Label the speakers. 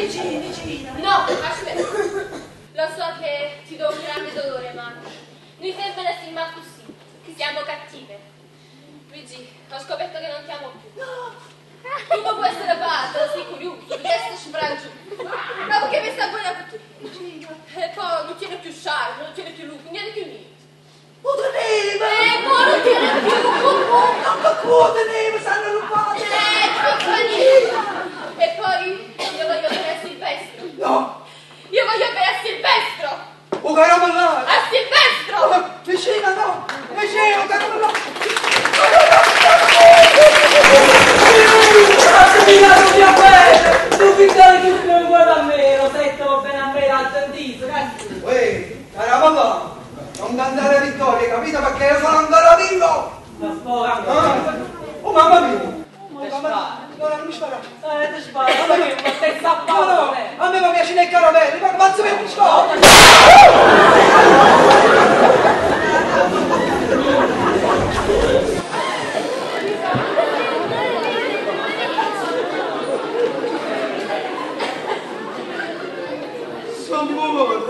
Speaker 1: Vicina.
Speaker 2: No, aspetta. Lo so che ti do un grande dolore, ma noi femmine stiamo così, che siamo cattive. Luigi, ho scoperto che non ti amo più.
Speaker 1: No.
Speaker 2: Tutto può essere fatto, sei curioso, di essere sfragio. Ma perché mi sta buona così? E poi non tiene più charme, non tiene più look, niente più niente.
Speaker 1: Uteneva!
Speaker 2: Poi non tiene più
Speaker 1: Non uteneva, stanno rubate!
Speaker 2: E poi io voglio bene a Silvestro.
Speaker 1: No!
Speaker 2: Io voglio bene a Silvestro.
Speaker 1: O caramellare!
Speaker 2: A Silvestro!
Speaker 1: Vicina no! Vicino, caramellare!
Speaker 3: Non mi appena! Tu piccoli tu non guarda a me, lo setto bene a me l'attentito, cazzo!
Speaker 1: Uè, caramellare! Non cantare a vittoria, capito? Perché io sono ancora vivo!
Speaker 3: La spora
Speaker 1: Oh mamma mia!
Speaker 3: No,
Speaker 1: non mi spara!
Speaker 3: ti spara, ma che ma stai zappato?
Speaker 1: No, a me mi piacciono i caramelli, ma pazzo per mi scopo! Sono buono!